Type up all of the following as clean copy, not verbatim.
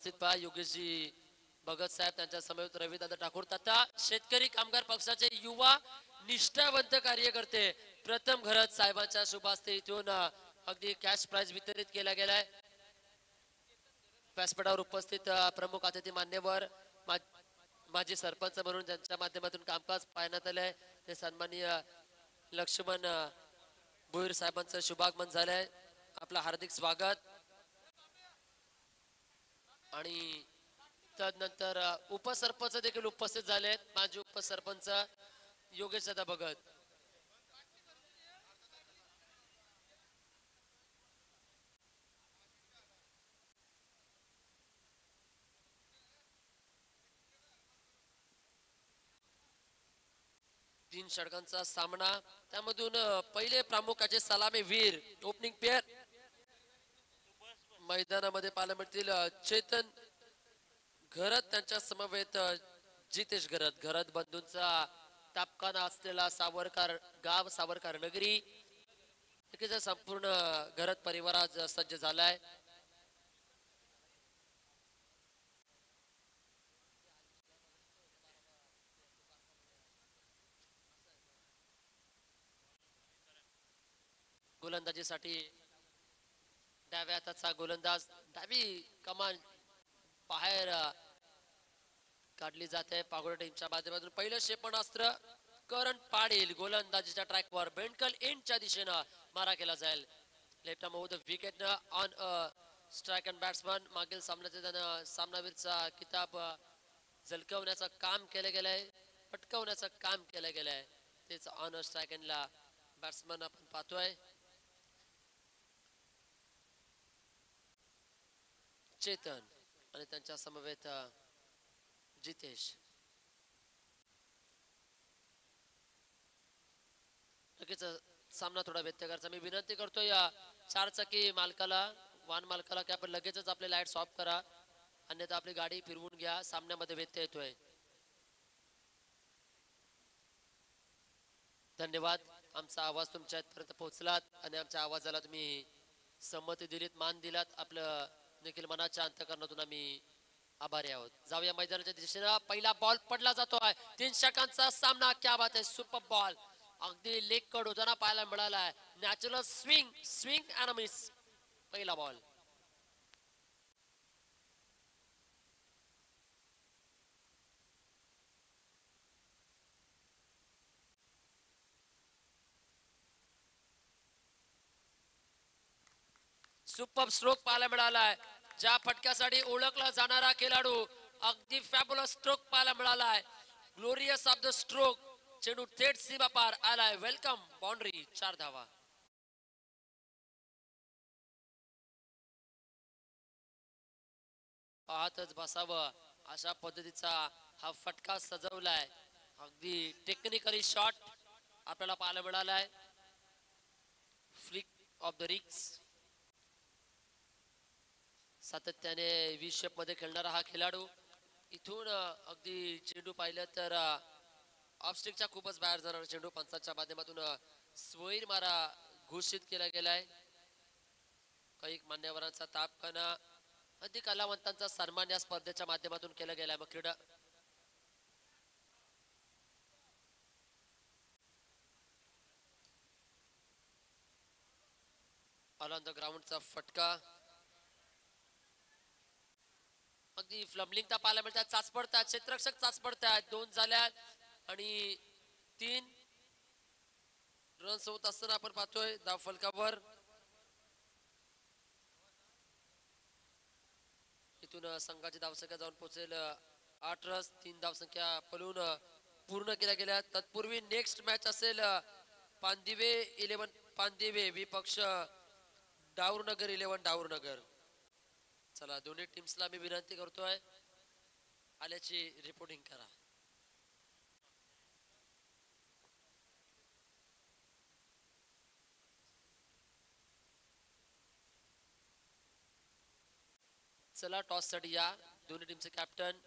उपस्थित पहा योगेशजी भगत साहेब त्यांच्या समवेत रविदादा ठाकूर तथा शेतकरी कामगार पक्षाचे युवा निष्ठावंत कार्यकर्ते प्रथम घरत साहेबांच्या शुभास्ते इथून अगदी कॅश प्राइज वितरित केला गेलाय। व्यासपीठावर उपस्थित प्रमुख अतिथी मान्यवर माजी सरपंच म्हणून त्यांच्या माध्यमातून कामकाज पाहण्यात आलंय ते सन्माननीय लक्ष्मण भोईर साहेबांचं शुभागमन झालंय। आपलं हार्दिक स्वागत। आणि तदनंतर उपसरपंच देखील उपस्थित झालेत। माजी उपसरपंच योगेश दादा भगत, तीन षटकांचा सामना त्यामधून पहिले प्रामुख्याचे सलामी वीर ओपनिंग पेअर मैदानामध्ये पाहायला मिळतील। चेतन घरत त्यांच्या समवेत जितेश घरत, घरत बंधूंचा तापकाना असलेला सावरकर गाव सावरकर नगरी संपूर्ण घरत परिवार आज सज्ज झालाय। गोलंदाजीसाठी डाव्या हाताचा गोलंदाज डावी कमान बाहेर काढली जाते पागोडा टीमच्या माध्यमातून। पहिलं क्षेपणास्त्र करण पाडील गोलंदाजीच्या ट्रॅकवर बेंडकल एंडच्या दिशेनं मारा केला जाईल। Left arm over the wicket on strike and batsman. मागील सामन्याचे त्यानं सामनावीरचा किताब झलकवण्याचं काम केलं गेलंय, पटकवण्याचं काम केलं गेलंय। तेच ऑन स्ट्राइक अँडला बॅट्समन आपण पाहतोय चेतन आणि त्यांच्या समवेत जितेश। नक्कीच सामना थोडा व्यत्ययकारचा मी विनंती करतो या चारचाकी मालकाला वाहन मालकाला की आपण लगेचच आपले लाईट्स ऑफ करा, अन्यथा आपली गाडी फिरवून घ्या, सामन्यामध्ये व्यत्यय येतोय। धन्यवाद, आमचा आवाज तुमच्यापर्यंत पोहोचलात आणि आमच्या आवाजाला तुम्ही संमती दिलीत, मान दिलात, आपलं देखील मनाच्या अंतःकरणातून आम्ही आभारी आहोत। जाऊया मैदानाच्या दिशेने। पहिला बॉल पडला जातोय, 3 षटकांचा सामना। क्या बात आहे, सुपर बॉल अगदी लेग कड होताना पाहायला मिळालाय। Natural swing, swing and miss. पहिला बॉल सुपर स्ट्रोक पाहायला मिळालाय। ज्या फटक्यासाठी ओळखला जाणारा खेळाडू अगदी फॅब्युलस स्ट्रोक पाहायला मिळालाय। ग्लोरियस ऑफ द स्ट्रोक, चेंडू थेट सीमा पार आलाय। वेलकम बाउंड्री, 4 धावा। पाहतच बसावं अशा पद्धतीचा हा फटका सजवलाय। अगदी टेक्निकली शॉट आपल्याला पाहायला मिळालाय। फ्लिक ऑफ द रिक्स, सातत्याने वी शेप मध्ये खेळणारा हा खेळाडू। इथून अगदी चेंडू पाहिलं तर ऑफस्टिकच्या खूपच बाहेर जाणारा चेंडू पंचांच्या माध्यमातून स्वैर मारा घोषित केला गेलाय। काही मान्यवरांचा तापकाना अधिक कलावंतांचा सन्मान या स्पर्धेच्या माध्यमातून केला गेलाय। मग क्रीडा ऑन द ग्राउंडचा फटका अगदी फ्लमलिंग पाहायला मिळतात, चाचपडतात, क्षेत्ररक्षक चाचपडतात। 2 झाल्या आणि 3 रन्स होत असताना आपण पाहतोय धाव फलकावर। इथून संघाची धावसंख्या जाऊन पोहोचेल 8 रन्स, 3 धावसंख्या पलून पूर्ण केल्या गेल्या। तत्पूर्वी नेक्स्ट मॅच असेल पांदिवे 11 पांदिवे विपक्ष डाऊरनगर 11 डाऊरनगर। चला दोन्ही टीम्सला मी विनंती करतोय आल्याची रिपोर्टिंग करा। चला टॉस साठी या दोन्ही टीमचे कॅप्टन।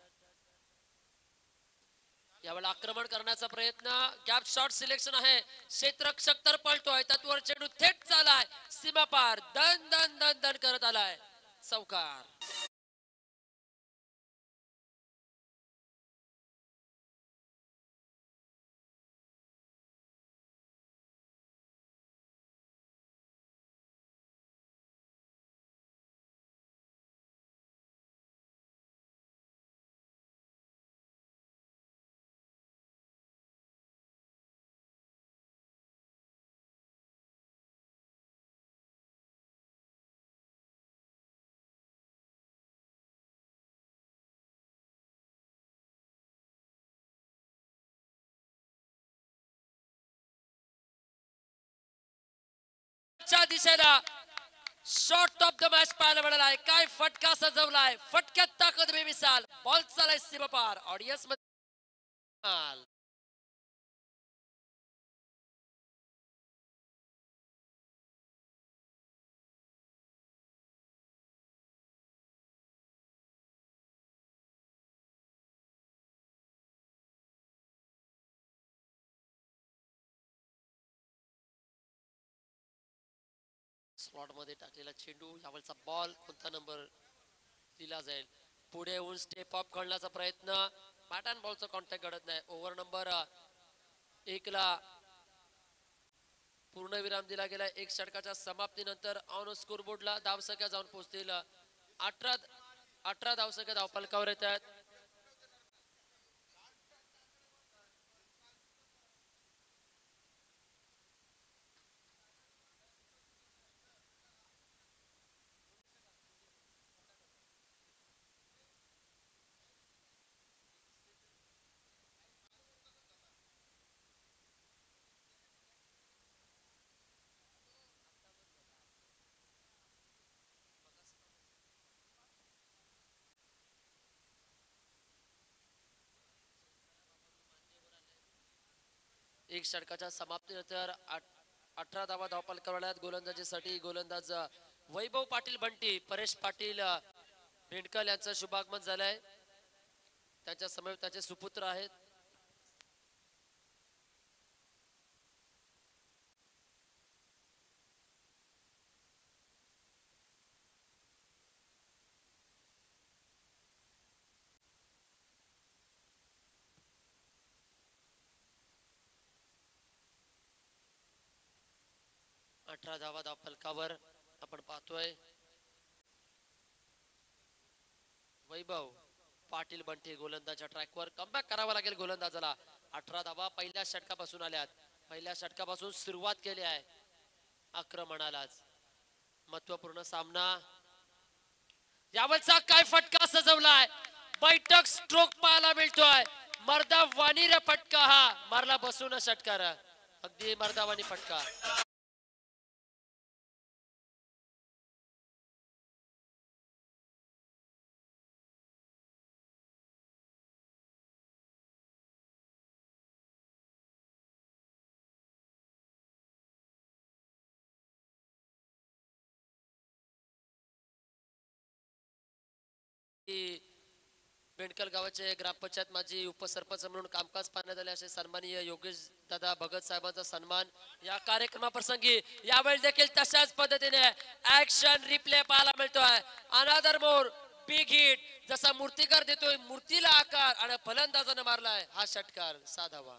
यावेळेला आक्रमण करण्याचा प्रयत्न, गॅप शॉट सिलेक्शन आहे। क्षेत्ररक्षक तर पळतोय, तत्वर चेंडू थेट झालाय सीमा पार, दन दन दन दन करत आलाय चौकार। दिशेला शॉट ऑफ द मॅच पाहायला मिळाला आहे. काय फटका सजवलाय, फटक्यात ताकद बेमिसाल, बॉल चालाय सीमापार. ऑडियन्स मध्ये स्लॉट मध्ये टाकलेला चेंडू, यावरचा बॉल कोणता नंबर दिला जाईल. पुढे येऊन स्टेप ऑफ खेळण्याचा प्रयत्न, बॅट अँड बॉलचा कॉन्टॅक्ट घडत नाही. ओव्हर नंबर 1 ला पूर्णविराम दिला गेला. एक षटकाच्या समाप्तीनंतर ऑन स्कोर बोर्डला धावसंख्या जाऊन पोहोचतील 18 धावसंख्या धावफलकावर येत आहेत. एक षटकाच्या समाप्तीनंतर 18 धावा धावफलकावर आहेत. गोलंदाजीसाठी गोलंदाज वैभव पाटील बंटी, परेश पाटील भेंडकल यांचं शुभागमन झालंय. त्यांच्या समोर त्याचे सुपुत्र आहेत. अठरा धावा धावफलकावर आपण पाहतोय. वैभव पाटील बंटी गोलंदाजच्या ट्रॅकवर. कमबॅक करावा लागेल गोलंदाजाला. 18 धावा पहिल्या षटकापासून आल्यात. पहिल्या षटकापासून सुरुवात केली आहे आक्रमणालाच. महत्वपूर्ण सामना. यावरचा काय फटका सजवलाय, बैठक स्ट्रोक पाहायला मिळतोय. मर्दावानी रे फटका, हा मारला बसून षटकार, अगदी मर्दावानी फटका. बेंडकल गावाचे ग्रामपंचायत माजी उपसरपंच म्हणून कामकाज पाहण्यात आले असे सन्माननीय योगेश दादा भगत साहेबांचा सन्मान या कार्यक्रमाप्रसंगी यावेळी देखील तशाच पद्धतीने ऍक्शन रिप्ले पाहायला मिळतोय. अनादर मोर बिग हिट, जसा मूर्तिकार देतोय मूर्तीला आकार आणि फलंदाजाने मारलाय हा षटकार 6 धावा.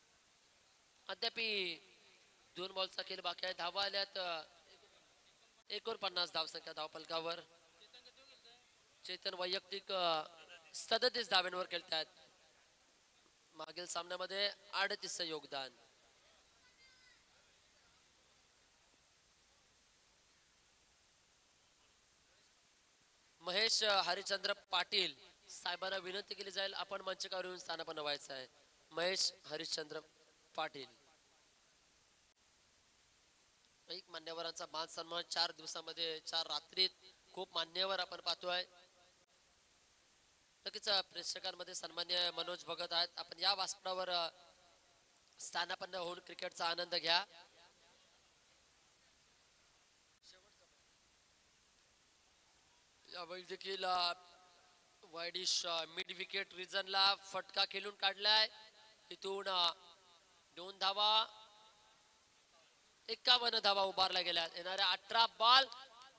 अद्याप 2 बॉलचा खेळ बाकी आहे. धावा आल्यात 49 धावसंख्या धावफलकावर. चेतन वैयक्तिक 37 धाव्यांवर खेळतात. मागील सामन्यामध्ये 38 योगदान. महेश हरिचंद्र पाटील साहेबांना विनंती केली जाईल आपण मंचकावर येऊन स्थानापन्न व्हायचं आहे. महेश हरिश्चंद्र पाटील. एक मान्यवरांचा मान सन्मान 4 दिवसामध्ये 4 रात्रीत खूप मान्यवर आपण पाहतोय. नक्कीच प्रेक्षकांमध्ये सन्मान्य मनोज भगत आहेत. आपण या व्यासपीठावर स्थानापन्न होऊन क्रिकेटचा आनंद घ्या. यावेळी देखील वाईडिश मिड विकेट रिजनला फटका खेळून काढलाय. इथून 2 धावा 51 धावा उभारल्या गेल्या. येणाऱ्या 18 बॉल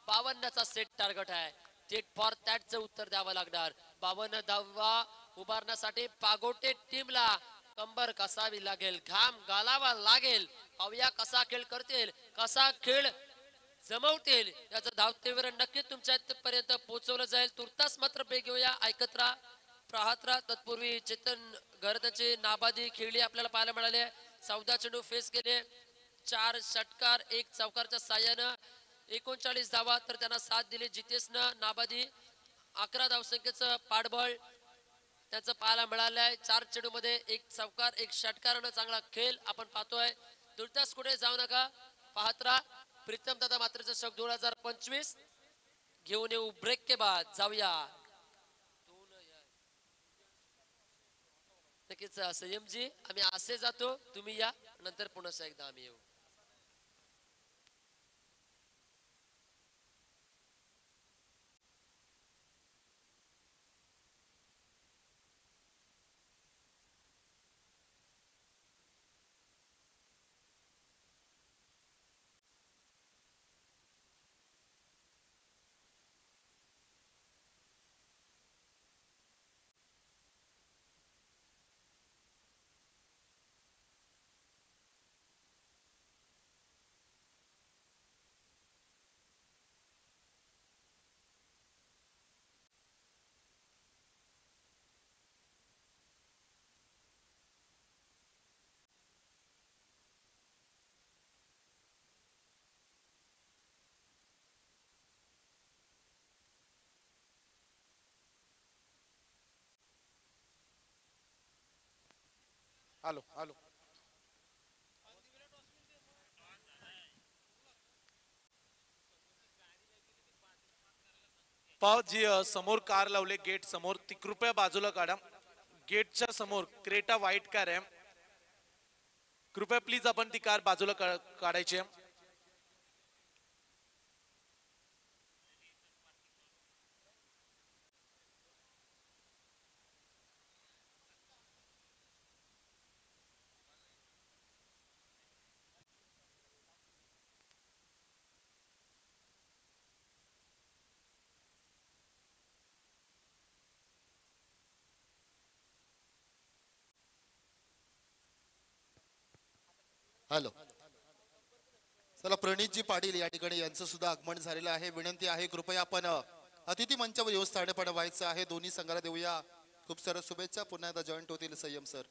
52चा सेट टार्गेट आहे. टेट फॉर दॅटचं उत्तर द्यावं लागणार. 52 धावा उभारण्यासाठी पागोटे टीमला कंबर कसावी लागेल, घाम घालावा लागेल. पाहूया कसा खेळ करतील, कसा खेळ जमवतील. याचं धावतेवर नक्कीच तुमच्या पर्यंत पोहोचवलं जाईल. तुर्तास मात्र ब्रेक घेऊया. ऐकत राहा, पाहत राहा. तत्पूर्वी चेतन गर्दची नाबादी खेळली आपल्याला पाहायला मिळाले. 14 चेंडू फेस केले, 4 षटकार 1 चौकारच्या साह्यानं 39 धावा तर त्यांना साथ दिली. जितेशनं नाबादी 11 धावसंख्येचं पाठबळ त्याचं पाहायला मिळालंय. 4 चेंडू मध्ये 1 चौकार 1 षटकारानं चांगला खेळ आपण पाहतोय. तुर्तास कुठे जाऊ नका, पाहत राहा. प्रीतम दादा मात्र चषक 2025 घेऊन येऊ ब्रेक के बाद. जाऊया नक्कीच संयमजी, आम्ही असे जातो, तुम्ही या, नंतर पुन्हा एकदा आम्ही येऊ. हॅलो हॅलो पाव जी समोर कार लावले गेट समोर ती कृपया बाजूला काढा. गेटच्या समोर क्रेटा व्हाईट कार आहे, कृपया प्लीज आपण ती कार बाजूला काढायची आहे. हॅलो, चला प्रणितजी पाटील या ठिकाणी यांचं सुद्धा आगमन झालेलं आहे. विनंती आहे कृपया आपण अतिथी मंचावर येऊन स्थानपन्न व्हायचं आहे. दोन्ही संघाला देऊया खूप साऱ्या शुभेच्छा. पुन्हा एकदा जॉईंट होतील संयम सर.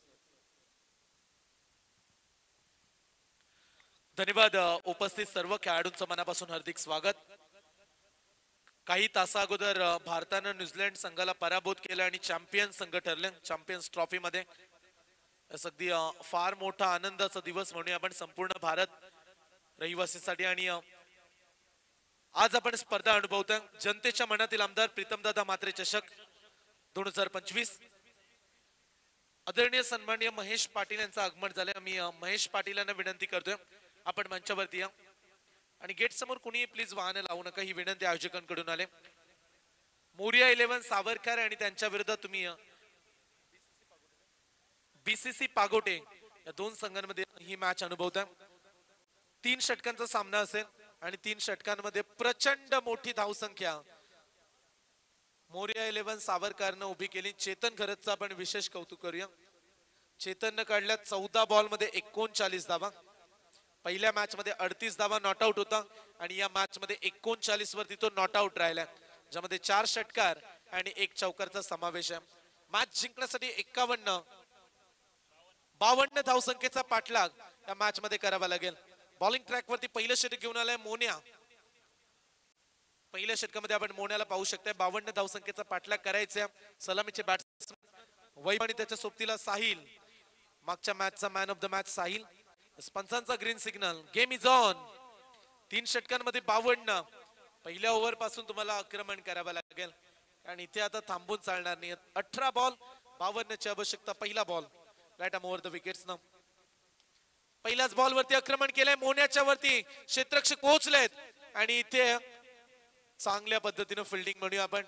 धन्यवाद. उपस्थित सर्व खेळाडूंचं मनापासून हार्दिक स्वागत. काही तासा अगोदर भारतानं न्यूझीलंड संघाला पराभूत केलं आणि चॅम्पियन संघ ठरले चॅम्पियन्स ट्रॉफी मध्ये. अगदी फार मोठा आनंदाचा दिवस म्हणूया आपण संपूर्ण भारत रहिवासीसाठी. आणि आज आपण स्पर्धा अनुभवतोय जनतेच्या मनातील आमदार प्रीतमदादा म्हात्रे चषक 2025. आदरणीय सन्माननीय महेश पाटील यांचं आगमन झालंय. आम्ही महेश पाटील यांना विनंती करतोय आपण मंचावरती या. आणि गेट समोर कुणी प्लीज वाहन लावू नका, ही विनंती आयोजकांकडून आले. मोरिया 11 सावरकर आणि त्यांच्या विरुद्ध तुम्ही बीसीसी पागोटे या 2 संघांमध्ये ही मॅच अनुभवता. 3 षटकांचा सामना असेल आणि 3 षटकांमध्ये प्रचंड मोठी धावसंख्या मोरिया 11 सावरकरनं उभी केली. चेतन घरतचं आपण विशेष कौतुक करूया. चेतननं काढल्या 14 बॉल मध्ये 39 धावा. पहिल्या मॅच मध्ये 38 धावा नॉट आउट होता आणि या मॅच मध्ये 39 वरती तो नॉट आउट राहिला, ज्यामध्ये 4 षटकार आणि 1 चौकारचा समावेश आहे. मॅच जिंकण्यासाठी 52 धावसंख्येचा पाठलाग या मॅच मध्ये करावा लागेल. बॉलिंग ट्रॅक वरती पहिलं षटक घेऊन आलाय मोन्या. पहिल्या षटकामध्ये आपण मोन्याला पाहू शकता. 52 धावसंख्येचा पाठलाग करायचा. सलामीचे बॅट्समन वैभव आणि त्याच्या सोबतीला साहिल. मागच्या मॅचचा man of the match Sahil. पंचांचा green signal. Game is on. 3 षटकांमध्ये 52. पहिल्या ओव्हर पासून तुम्हाला आक्रमण करावं लागेल आणि इथे आता थांबून चालणार नाही. 18 बॉल 52 ची आवश्यकता. पहिला ball right arm over the wickets न. पहिल्याच बॉल वरती आक्रमण केलंय. मोन्याच्या वरती क्षेत्ररक्षक पोहोचलेत आणि इथे चांगल्या पद्धतीने फिल्डिंग म्हणूया आपण.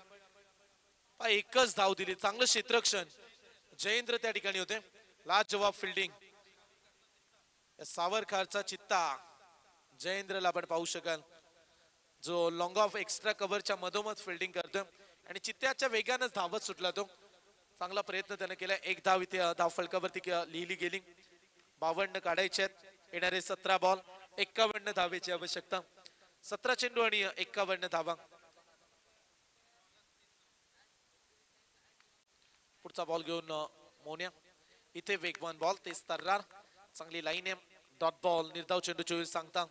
एकच धाव दिली. चांगलं क्षेत्ररक्षण. जयेंद्र त्या ठिकाणी होते. लाजवाब फिल्डिंग. सावरकरचा चित्ता जयेंद्रला आपण पाहू शकाल, जो लॉंग ऑफ एक्स्ट्रा कव्हरच्या मधोमध फिल्डिंग करतोय आणि चित्त्याच्या वेगानं धावत सुटला तो. चांगला प्रयत्न त्याने केला. 1 धाव इथे धाव फलकावरती लिहिली गेली. 52 काढायचे आहेत. येणारे 17 बॉल 51 धावेची आवश्यकता. 17 चेंडू आणि 51 धावा. पुढचा बॉल घेऊन मोन्या. इथे वेगवान बॉल. तेच तर्रार. चांगली लाईन आहे. Dot ball. निर्धाव चेंडू 24 सांगता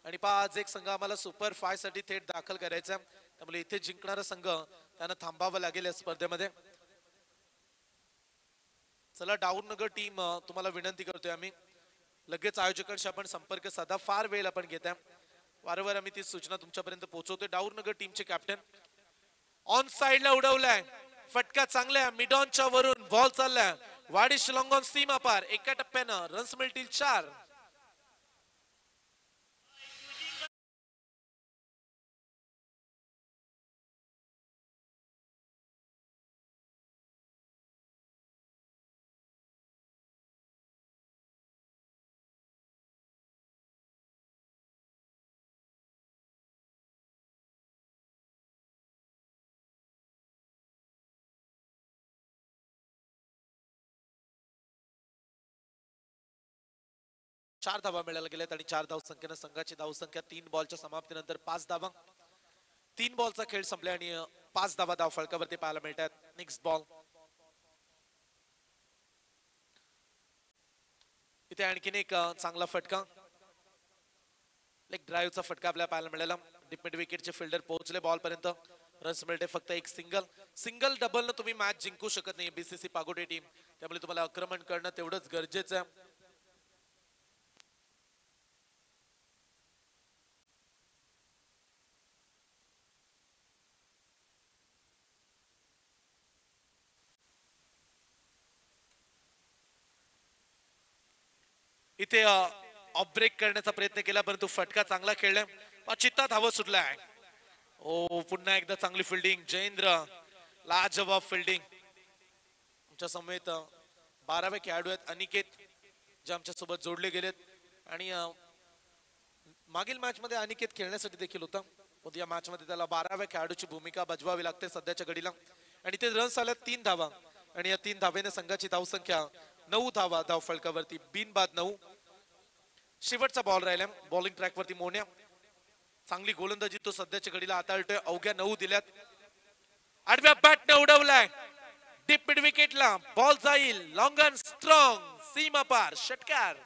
आणि 5-1 संघ आम्हाला सुपर 5 साठी थेट दाखल करायचा. त्यामुळे इथे जिंकणारा संघ त्यांना थांबावं लागेल या स्पर्धेमध्ये. चला डाऊननगर टीम, तुम्हाला विनंती करतोय आम्ही, लगेच आयोजकांशी आपण संपर्क साधा. फार वेळ आपण घेताय. वारंवार आम्ही ती सूचना तुमच्यापर्यंत पोहोचवतोय. डाऊननगर टीमचे कॅप्टन ऑन साइडला उडवलाय. फटका चांगला. मिड ऑनच्या वरून बॉल चाललाय. वाडिश लॉंग ऑन सीमा पार. एका टप्प्यानं रन्स मिळतील 4. चार धावा मिळायला गेल्यात आणि 4 धाव संख्येनं संघाची धावसंख्या 3 बॉलच्या समाप्तीनंतर 5 धावा. 3 बॉलचा खेळ संपला आणि 5 धावा धाव फलकावरती पाहायला मिळतात. Next ball. इथे आणखीन एक चांगला फटका. लेग ड्राईव्हचा फटका आपल्याला पाहायला मिळाला. डिपेंड विकेटचे फिल्डर पोहोचले बॉल पर्यंत. रन्स मिळते फक्त एक सिंगल डबल न तुम्ही मॅच जिंकू शकत नाही बीसीसी पागोटे टीम. त्यामुळे तुम्हाला आक्रमण करणं तेवढंच गरजेचं आहे. इथे ऑफ ब्रेक करण्याचा प्रयत्न केला परंतु फटका चांगला खेळलाय. चित्ता धावत सुटलाय. ओ पुन्हा एकदा चांगली फिल्डिंग. जयेंद्र लाजवाब फिल्डिंग. आमच्या समेत 12वे खेळाडू आहेत अनिकेत, जे आमच्या सोबत जोडले गेलेत आणि मागील मॅच मध्ये अनिकेत खेळण्यासाठी देखील होता. या मॅच मध्ये त्याला 12व्या खेळाडूची भूमिका बजवावी लागते सध्याच्या घडीला. आणि ते रन्स आल्यात 3 धावा आणि या 3 धावेने संघाची धावसंख्या 9 धावा धाव फलकावरती. बिनबाद 9. शेवटचा बॉल राहिला बॉलिंग ट्रॅक वरती मोन्या. चांगली गोलंदाजी तो सध्याच्या घडीला हाताळतोय. अवघ्या 9 दिल्यात. आडव्या बॅटने उडवलाय. डीप मिड विकेटला बॉल जाईल. Long and strong. सीमा पार षटकार.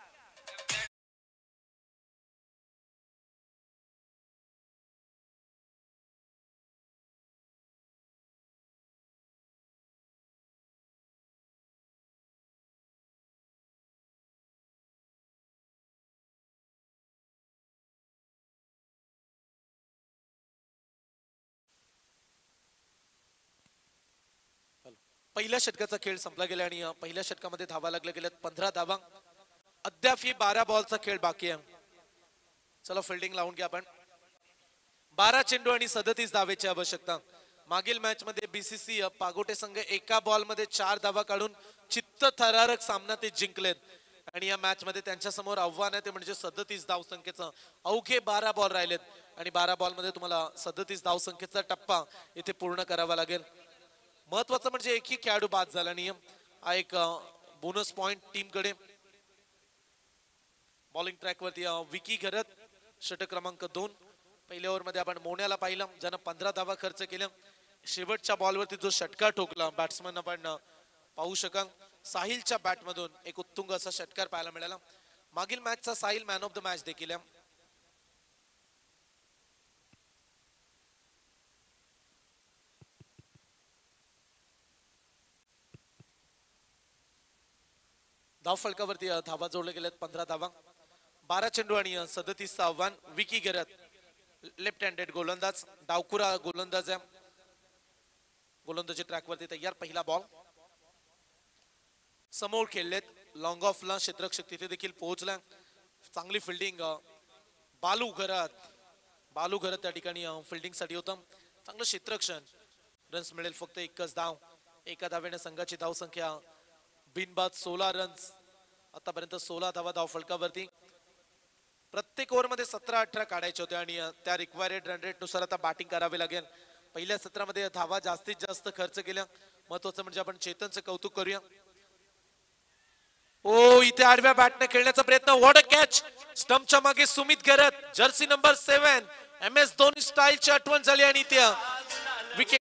पहिल्या षटकाचा खेळ संपला गेला आणि पहिल्या षटकामध्ये धावा लागल्या गेल्यात 15 धावा. अद्याप ही 12 बॉलचा खेळ बाकी आहे. चला फिल्डिंग लावून घ्या आपण. 12 चेंडू आणि 37 धावेची आवश्यकता. मागील मॅच मध्ये बीसीसी पागोटे संघ एका बॉल मध्ये 4 धावा काढून चित्तथरारक सामना ते जिंकलेत आणि या मॅच मध्ये त्यांच्या समोर आव्हान आहे ते म्हणजे 37 धाव संख्येचं. अवघे 12 बॉल राहिलेत आणि 12 बॉल मध्ये तुम्हाला 37 धाव संख्येचा टप्पा इथे पूर्ण करावा लागेल. महत्वाचं म्हणजे एकही खेळाडू बाद झाला नाही. हा एक बोनस पॉइंट टीम कडे. बॉलिंग ट्रॅक वरती विकी घरत षटक क्रमांक 2. पहिल्या ओव्हर मध्ये आपण मोन्याला पाहिलं ज्यानं 15 धावा खर्च केल्या. शेवटच्या बॉलवरती जो षटकार ठोकला बॅट्समन आपण पाहू शकाल. साहिलच्या बॅट मधून एक उत्तुंग असा षटकार पाहायला मिळाला. मागील मॅचचा Sahil man of the match देखील आहे. धाव फलकावरती धावा जोडले गेलेत 15 धावा. 12 चेंडू आणि 37 आव्हान. विकी घरत लेफ्ट हँडेड गोलंदाज, डावकुरा गोलंदाज आहे. गोलंदाजी ट्रॅक वरती तयार. पहिला बॉल समोर खेळलेत. लॉंग ऑफला क्षेत्ररक्षक तिथे देखील पोहोचला. चांगली फिल्डिंग बालू घरत त्या ठिकाणी फिल्डिंग साठी होतं. चांगलं क्षेत्ररक्षण. रन्स मिळेल फक्त एकच धाव. एका धावेने संघाची धावसंख्या बिनबाद 16 रन्स. आतापर्यंत 16 धावा धाव फलकावरती. प्रत्येक ओव्हर मध्ये 17-18 काढायचे होते आणि त्या रिक्वायर्ड रन रेट नुसार आता बॅटिंग करावी लागेल. पहिल्या सत्रामध्ये धावा जास्तीत जास्त खर्च केल्या. महत्वाचं म्हणजे आपण चेतनचं कौतुक करूया. ओ इथे आडव्या बॅटने खेळण्याचा प्रयत्न. What a catch. स्टंपच्या मागे Sumit Gharat jersey number 7 MS Dhoni स्टाईलची आठवण झाली आणि त्या विकेट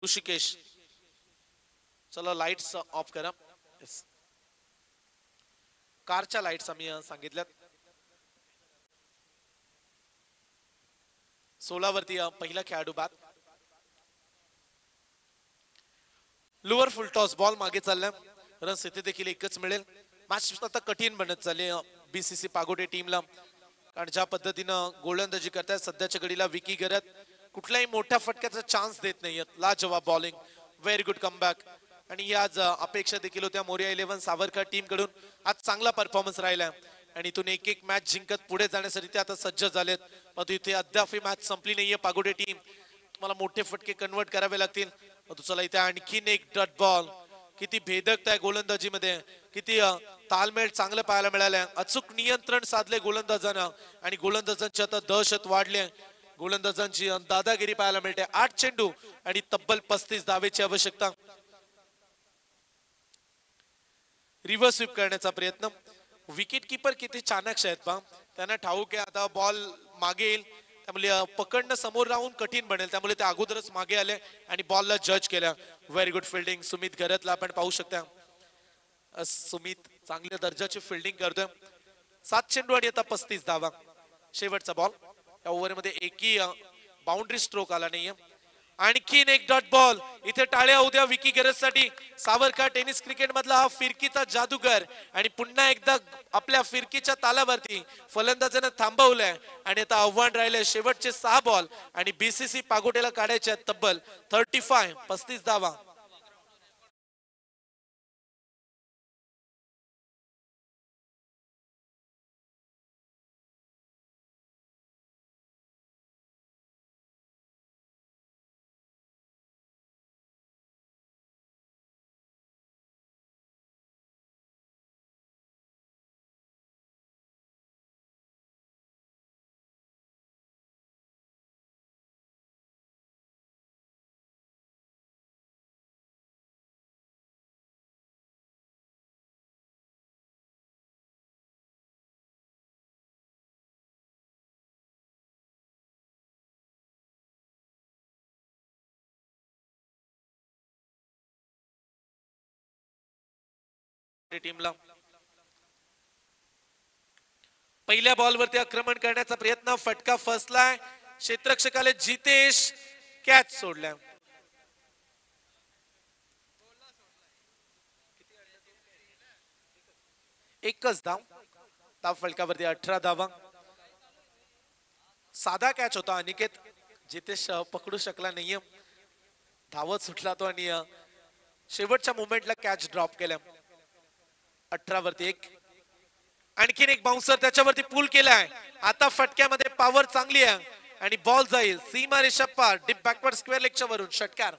ऋषिकेश. चला लाईट्स ऑफ करा. कारच्या लाईट्स आम्ही सांगितल्यात. 16 वरती पहिला खेळाडू बाद. लोअर फुल टॉस बॉल मागे चालला. रन्स इथे देखील एकच मिळेल. मॅच आता कठीण बनत चालले BCC पागोटे टीमला. कारण ज्या पद्धतीनं गोलंदाजी करतायत सध्याच्या घडीला विकी घरत कुठल्याही मोठ्या फटक्याचा चान्स देत नाहीयेत. लाजवाब बॉलिंग. Very good comeback. आणि ही आज अपेक्षा देखील होत्या मोरिया 11 सावरकर टीम कडून. आज चांगला परफॉर्मन्स राहिला आणि इथून एक एक मॅच जिंकत पुढे जाण्यासाठी ते आता सज्ज झालेत. परंतु इथे अद्याप ही मॅच संपली नाहीये. पागोटे टीम तुम्हाला मोठे फटके कन्वर्ट करावे लागतील. परंतु चला इथे आणखीन एक डॉट बॉल. किती भेदकता आहे गोलंदाजीमध्ये. किती तालमेळ चांगलं पाहायला मिळालंय. अचूक नियंत्रण साधले गोलंदाजांना आणि गोलंदाजांची आता दहशत वाढली. गोलंदाजांची दादागिरी पाहायला मिळते. 8 चेंडू आणि तब्बल 35 धावेची आवश्यकता. रिव्हर्स स्वीप करण्याचा प्रयत्न. विकेट किपर किती चाणाक्ष आहेत पहा. त्यांना ठाऊक आहे आता बॉल मागे येईल त्यामुळे पकडणं समोर राहून कठीण बनेल. त्यामुळे ते अगोदरच मागे आले आणि बॉलला जज केल्या. Very good fielding. सुमित घरतला आपण पाहू शकता. सुमित चांगल्या दर्जाची फिल्डिंग करतोय. 7 चेंडू आणि आता 35 धावा. शेवटचा बॉल. या ओव्हर मध्ये एकही बाउंड्री स्ट्रोक आला नाहीये. आणखीन एक डॉट बॉल. इथे टाळ्या उद्या विकी घरत साठी. सावरकर टेनिस क्रिकेट मधला हा फिरकीचा जादूगर आणि पुन्हा एकदा आपल्या फिरकीच्या तालावरती फलंदाजांना थांबवलंय आणि आता आव्हान राहिले शेवटचे 6 बॉल आणि BCC पागोटेला काढायचे तब्बल 35 धावा. टीमला पहिल्या बॉलवरती आक्रमण करण्याचा प्रयत्न, फटका फसलाय, क्षेत्ररक्षकाला जितेश कॅच सोडल्या. एकच धाव फलकावरती 18 धावा. साधा कॅच होता अनिकेत, जितेश पकडू शकला नाहीये, धावत सुटला तो आणि शेवटच्या मोमेंटला कॅच ड्रॉप केल्या. 18 वरती 1. आणखीन एक बाउन्सर त्याच्यावरती पूल केलाय. आता फटक्यामध्ये पॉवर चांगली आहे आणि बॉल जाईल सीमा रेषा पार, डीप बॅकवर्ड स्क्वेअर लेगच्या वरून षटकार.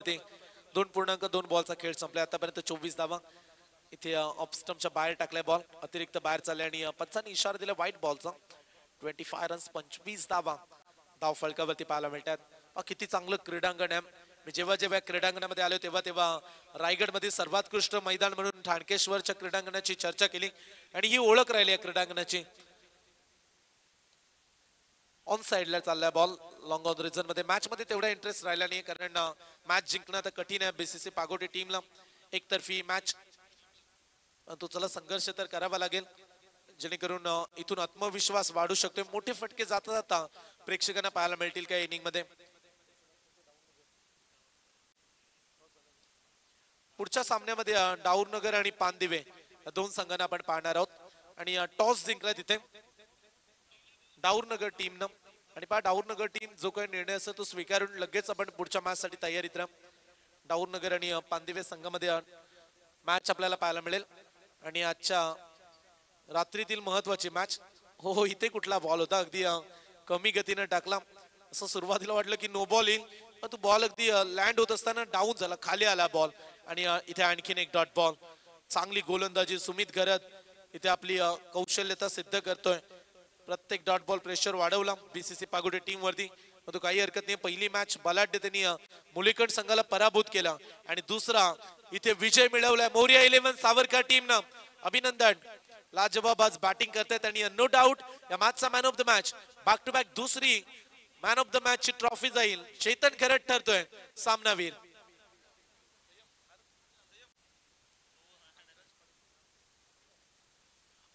ते 2.2 बॉलचा खेळ संपला. आतापर्यंत 24 धावा. इथे ऑफ स्टंपच्या बाहेर टाकलाय बॉल, अतिरिक्त बाहेर चालले आणि पंचांनी इशारा दिला व्हाईट बॉलचा. 25 रन्स 25 धावा धाव फलकावरती पाहायला मिळतात. किती चांगलं क्रीडांगण आहे. मी जेव्हा जेव्हा क्रीडांगणामध्ये आलो तेव्हा तेव्हा रायगडमध्ये सर्वोत्कृष्ट मैदान म्हणून ठाणकेश्वरच्या क्रीडांगणाची चर्चा केली आणि ही ओळख राहिली या क्रीडांगणाची. ऑन साइडला चाललाय बॉल लॉंग ऑन रिजन मध्ये. मॅच मध्ये तेवढा इंटरेस्ट राहिला नाही कारण मॅच जिंकणं तर कठीण आहे बीसीसी पागोटे टीमला. एकतर्फी मॅच, तो चला संघर्ष तर करावा लागेल जेणेकरून इथून आत्मविश्वास वाढू शकतो. मोठे फटके जाता जाता प्रेक्षकांना पाहायला मिळतील काय इनिंग मध्ये. पुढच्या सामन्यामध्ये डाऊरनगर आणि पानदिवे या दोन संघांना आपण पाहणार आहोत आणि टॉस जिंकला तिथे डाऊरनगर टीमनं. आणि पहा डाऊरनगर टीम जो काही निर्णय असेल तो स्वीकारून लगेच आपण पुढच्या मॅच साठी तयारीत राहा. डाऊरनगर आणि पानदिवे संघामध्ये मॅच आपल्याला पाहायला मिळेल आणि आजच्या रात्रीतील महत्वाची मॅच. हो इथे कुठला बॉल होता, अगदी कमी गतीने टाकला. असं सुरुवातीला वाटलं की नो बॉल येईल, पण तो बॉल अगदी लँड होत असताना डाऊन झाला, खाली आला बॉल आणि इथे आणखीन एक डॉट बॉल. चांगली गोलंदाजी सुमित घरत इथे आपली कौशल्यता सिद्ध करतोय. प्रत्येक डॉट बॉल प्रेशर वाढवला बीसीसी पागोटे टीम वरती, तो काही हरकत नाही. पहिली मॅच बलाढ्य त्यांनी मुलीकड संघाला पराभूत केला आणि दुसरा इथे विजय मिळवलाय मोरिया 11 सावरकर टीमनं. अभिनंदन, लाजवाब आज बॅटिंग करतायत आणि नो डाऊट या मॅचचा man of the match, back to back दुसरी मॅन ऑफ द मॅच ची ट्रॉफी जाईल. चेतन खरट ठरतोय सामनावीर.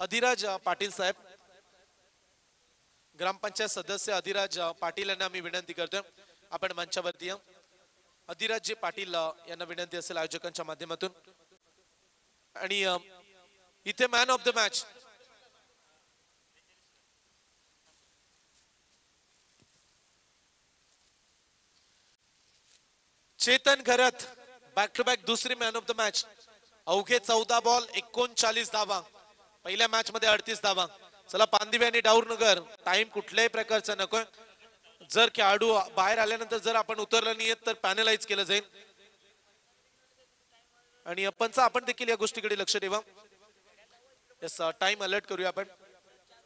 अधिराज पाटील साहेब, ग्रामपंचायत सदस्य अधिराज पाटील यांना मी विनंती करतोय आपण मंचावरती या. अधिराजजी पाटील यांना विनंती असेल आयोजकांच्या माध्यमातून. आणि इथे man of the match Chetan Kharat, back to back दुसरी मॅन ऑफ द मॅच. अवघे 14 बॉल 39 धावा, पहिल्या मॅच मध्ये 38 धावा. चला पानदिवे आणि डाऊरनगर टाइम कुठल्याही प्रकारचा नकोय. जर खेळाडू बाहेर आल्यानंतर जर आपण उतरलं नाही तर पॅनलाइज केलं जाईल आणि आपण देखील या गोष्टीकडे लक्ष ठेवा. टाइम अलर्ट करूया आपण.